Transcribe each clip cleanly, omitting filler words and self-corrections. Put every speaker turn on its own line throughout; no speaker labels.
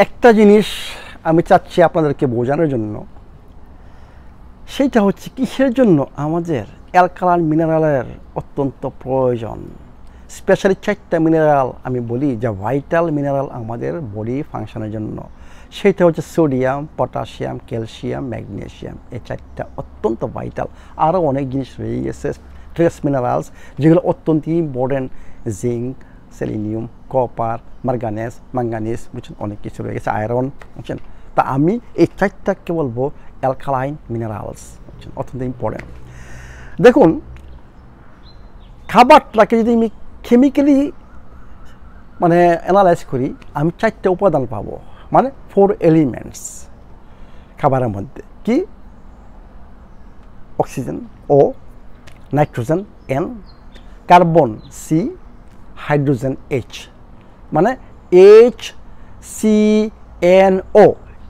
একটা জিনিস আমি চাচ্ছি আপনাদেরকে বোঝানোর জন্য, সেইটা হচ্ছে কিসের জন্য আমাদের অ্যালকালাইন মিনারেলের অত্যন্ত প্রয়োজন। স্পেশালি 4টা মিনারেল আমি বলি যা ভাইটাল মিনারেল আমাদের বডি ফাংশনের জন্য। সেটা হচ্ছে সোডিয়াম, পটাশিয়াম, ক্যালসিয়াম, ম্যাগনেসিয়াম। এই 4টা অত্যন্ত ভাইটাল। আরও অনেক জিনিস রয়ে গেছে ট্রেস মিনারেলস যেগুলো অত্যন্ত important, zinc, selenium, copper, manganese বুঝছেন, অনেক কিছু রয়ে গেছে, আয়রন বুঝছেন। তা আমি এই 4টাকে বলবো অ্যালকালাইন মিনারেলস, বুঝছেন, অত্যন্ত ইম্পর্টেন্ট। দেখুন, খাবারটাকে যদি আমি কেমিক্যালি মানে অ্যানালাইজ করি, আমি 4টা উপাদান পাবো, মানে 4 এলিমেন্টস খাবারের মধ্যে। কি? Oxygen O, nitrogen N, carbon C, hydrogen H, মানে HCNO।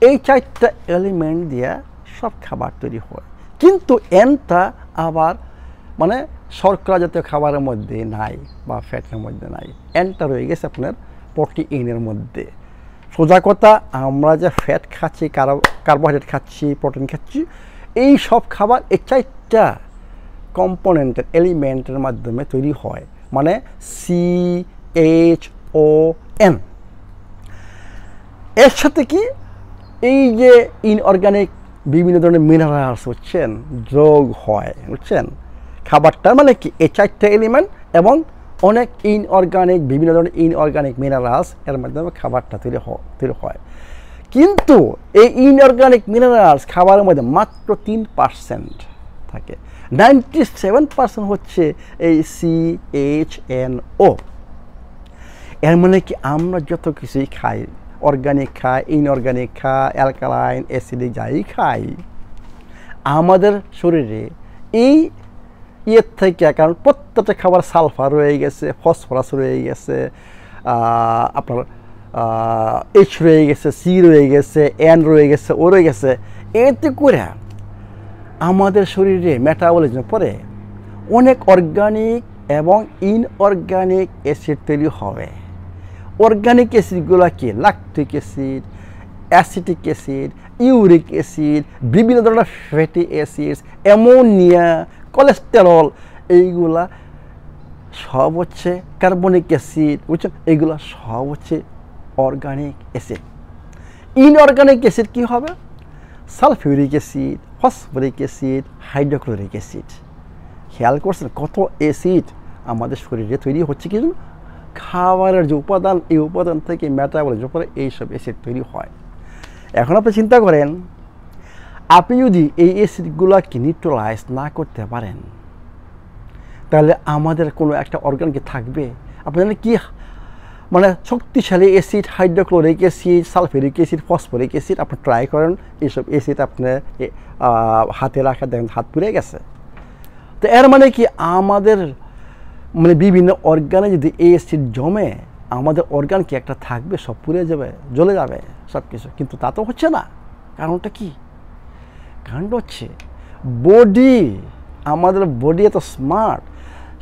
এই 4টা এলিমেন্ট দিয়ে সব খাবার তৈরি হয়। কিন্তু Nটা আবার মানে শর্করা জাতীয় খাবারের মধ্যে নাই বা ফ্যাটের মধ্যে নাই। Nটা রয়ে গেছে আপনার প্রোটিনের মধ্যে। সোজা কথা, আমরা যে ফ্যাট খাচ্ছি, কার্বোহাইড্রেট খাচ্ছি, প্রোটিন খাচ্ছি, এই সব খাবার এই 4টা কম্পোনেন্টের এলিমেন্টের মাধ্যমে তৈরি হয়, মানে CHON। এর সাথে কি এই যে ইনঅর্গানিক বিভিন্ন ধরনের মিনারেলস হচ্ছেন যোগ হয়, বুঝছেন। খাবারটার মানে কি এই 4টা এলিমেন্ট এবং অনেক ইনঅর্গানিক বিভিন্ন ধরনের ইনঅর্গানিক মিনারেলস এর মাধ্যমে খাবারটা তৈরি হয়। কিন্তু এই ইনঅর্গানিক মিনারেলস খাবারের মধ্যে মাত্র 3% থাকে। 97% হচ্ছে এই CHNO। এর মানে কি আমরা যত কিছুই খাই, অর্গানিক খাই, ইনঅর্গানিক খাই, অ্যালকালাইন, অ্যাসিডিক যাই খাই, আমাদের শরীরে এই ইয়ের থেকে, কারণ প্রত্যেকটা খাবার সালফার রয়ে গেছে, ফসফরাস রয়ে গেছে, আপনার H রয়ে গেছে, C রয়ে গেছে, N রয়ে গেছে, O রয়ে গেছে। এতে করে আমাদের শরীরে মেটাবলিজম পরে অনেক অর্গানিক এবং ইনঅর্গানিক অ্যাসিড তৈরি হবে। অর্গানিক অ্যাসিডগুলো কি? Lactic acid, acetic acid, uric acid, বিভিন্ন ধরনের ফ্যাটি অ্যাসিডস, অ্যামোনিয়া, কোলেস্টেরল, এইগুলা সব হচ্ছে কার্বনিক অ্যাসিড, বুঝছেন। এইগুলো সব হচ্ছে অর্গানিক অ্যাসিড। ইনঅর্গানিক অ্যাসিড কী হবে? Sulphuric acid, phosphoric acid, hydrochloric acid. খেয়াল করছেন কত অ্যাসিড আমাদের শরীরে তৈরি হচ্ছে? কি খাবারের যে উপাদান, এই উপাদান থেকে মেটাবলিজম পরে এইসব অ্যাসিড তৈরি হয়। এখন আপনি চিন্তা করেন, আপনি যদি এই অ্যাসিডগুলোকে নিউট্রালাইজ না করতে পারেন, তাহলে আমাদের কোনো একটা অর্গান কি থাকবে? আপনি জানেন কি মানে শক্তিশালী acid, hydrochloric acid, sulphuric acid, phosphoric acid, আপনি ট্রাই করেন এইসব অ্যাসিড আপনার হাতে রাখা, দেখেন হাত পুড়ে গেছে। তো এর মানে কি আমাদের মানে বিভিন্ন অর্গানে যদি এই অ্যাসিড জমে, আমাদের অর্গান কি একটা থাকবে? সব পুড়ে যাবে, জ্বলে যাবে সব কিছু। কিন্তু তা তো হচ্ছে না। কারণটা কি? কারণটা হচ্ছে বডি, আমাদের বডি এত স্মার্ট,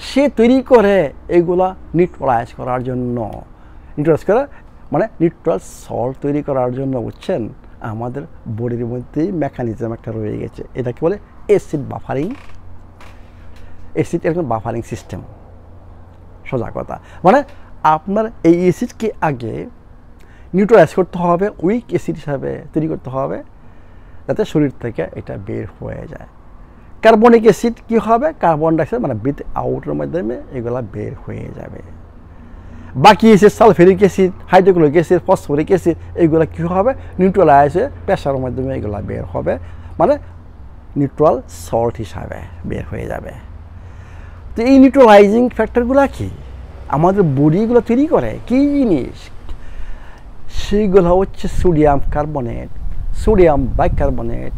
সে তৈরি করে এগুলা নিউট্রালাইজ করার জন্য। নিউট্রালাইজ করা মানে নিউট্রাল সল্ট তৈরি করার জন্য, বুঝছেন। আমাদের বডির মধ্যেই মেকানিজম একটা রয়ে গেছে, এটাকে বলে অ্যাসিড বাফারিং। অ্যাসিড এরকম বাফারিং সিস্টেম, সোজা কথা। মানে আপনার এই অ্যাসিডকে আগে নিউট্রালাইজ করতে হবে, উইক অ্যাসিড হিসাবে তৈরি করতে হবে, যাতে শরীর থেকে এটা বের হয়ে যায়। কার্বনিক অ্যাসিড কী হবে? কার্বন ডাইঅক্সাইড মানে ব্রিথ আউটের মাধ্যমে এগুলা বের হয়ে যাবে। বাকি acid, sulphuric acid, hydrochloric acid, phosphoric acid, এগুলো কী হবে? নিউট্রালাইজ হয়ে প্রেসারের মাধ্যমে এগুলো বের হবে, মানে নিউট্রাল সল্ট হিসাবে বের হয়ে যাবে। তো এই নিউট্রালাইজিং ফ্যাক্টরগুলো কি আমাদের বডিগুলো তৈরি করে? কী জিনিস? সেইগুলো হচ্ছে sodium carbonate, sodium bicarbonate,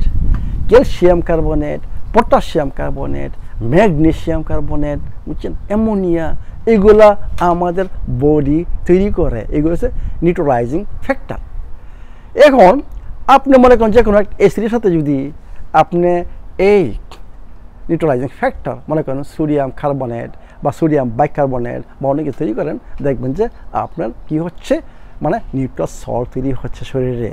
calcium carbonate, potassium carbonate, magnesium carbonate, বুঝছেন, অ্যামোনিয়া। এগুলা আমাদের বডি তৈরি করে, এগুলো হচ্ছে নিউট্রালাইজিং ফ্যাক্টর। এখন আপনি মনে করেন যে কোনো একটা অ্যাসিডের সাথে যদি আপনি এই নিউট্রালাইজিং ফ্যাক্টর মনে করেন সোডিয়াম কার্বনেট বা সোডিয়াম বাইকার্বনেট বা অনেক কিছু তৈরি করেন, দেখবেন যে আপনার কি হচ্ছে, মানে নিউট্রাল সল্ট তৈরি হচ্ছে শরীরে।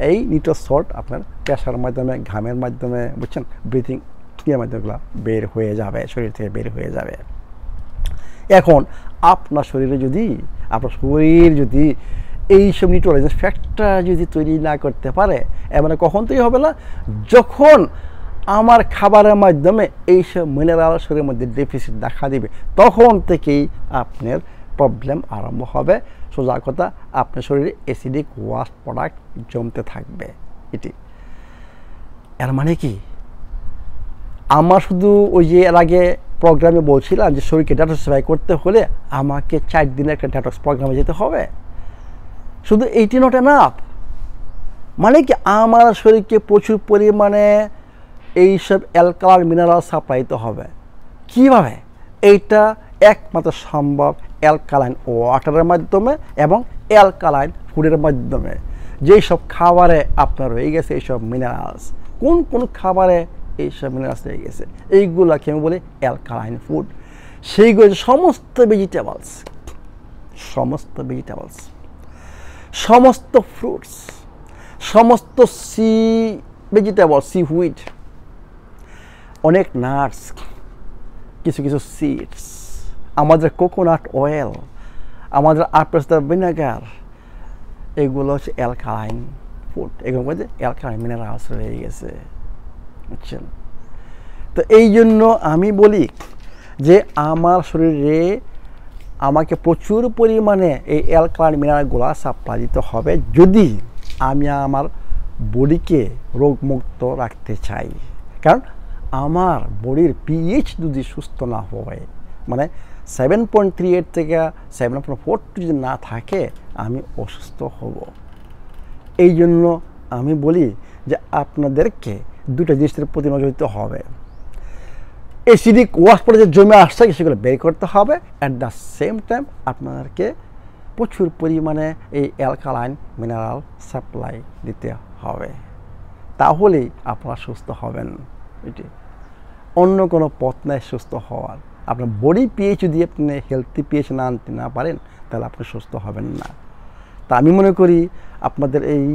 এই নিউট্রাল সল্ট আপনার পেশার মাধ্যমে, ঘামের মাধ্যমে, বুঝছেন, ব্রিথিং ক্রিয়ার মাধ্যমে বের হয়ে যাবে, শরীর থেকে বের হয়ে যাবে। এখন আপনার শরীর যদি এইসব নিউট্রালাইজিং ফ্যাক্টর যদি তৈরি না করতে পারে, মানে কখন তৈরি হবে না, যখন আমার খাবারের মাধ্যমে এইসব মিনারেল শরীরের মধ্যে ডেফিসিট দেখা দিবে, তখন থেকেই আপনার প্রবলেম আরম্ভ হবে। সোজা কথা, আপনার শরীরে অ্যাসিডিক ওয়াস্ট প্রোডাক্ট জমতে থাকবে। এটি এর মানে কি, আমার শুধু ওই যে এর আগে প্রোগ্রামে বলছিলাম যে শরীরকে ডেটক্সিফাই করতে হলে আমাকে 4 দিনের একটা ডেটক্স প্রোগ্রামে যেতে হবে, শুধু এইটি নট এনাফ। মানে কি, আমার শরীরকে প্রচুর পরিমাণে এইসব অ্যালকালাইন মিনারেল সাপ্লাই দিতে হবে। কীভাবে? এইটা একমাত্র সম্ভব অ্যালকালাইন ওয়াটারের মাধ্যমে এবং অ্যালকালাইন ফুডের মাধ্যমে। যেই সব খাবারে আপনার রয়ে গেছে এইসব মিনারেলস, কোন খাবারে এইসব মিনারেলস রয়ে গেছে, এইগুলোকে আমি বলি অ্যালকালাইন ফুড। সেইগুলো সমস্ত ভেজিটেবলস, সমস্ত ফ্রুটস, সমস্ত সি ভেজিটেবল, সি হুইড, অনেক নাটস, কিছু সিডস, আমাদের কোকোনাট অয়েল, আমাদের আপেল ভিনেগার, এগুলো হচ্ছে অ্যালকালাইন ফুড। এগুলোর মধ্যে অ্যালকালাইন মিনারেলস রয়ে গেছে, বুঝছেন। তো এই জন্য আমি বলি যে আমার শরীরে আমাকে প্রচুর পরিমাণে এই অ্যালকালাইন মিনারেলগুলো সাপ্লাই দিতে হবে যদি আমি আমার বডিকে রোগমুক্ত রাখতে চাই। কারণ আমার বডির পিএইচ যদি সুস্থ না হয়, মানে 7.38 থেকে 7.42 যদি না থাকে, আমি অসুস্থ হব। এই জন্য আমি বলি যে আপনাদেরকে দুটো জিনিসের প্রতি নজর দিতে হবে। অ্যাসিডিক ওয়াশ পরে যে জমে আসছে সেগুলো বের করতে হবে। অ্যাট দ্য সেম টাইম আপনাদেরকে প্রচুর পরিমাণে এই অ্যালকালাইন মিনারেল সাপ্লাই দিতে হবে, তাহলেই আপনারা সুস্থ হবেন। এটি অন্য কোনো পথ নাই সুস্থ হওয়ার। আপনার বডি পিএইচ যদি আপনি হেলথি পিএইচ না আনতে না পারেন, তাহলে আপনি সুস্থ হবেন না। তা আমি মনে করি আপনাদের এই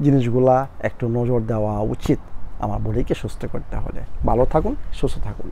জিনিসগুলা একটু নজর দেওয়া উচিত আমার বডিকে সুস্থ করতে হলে। ভালো থাকুন, সুস্থ থাকুন।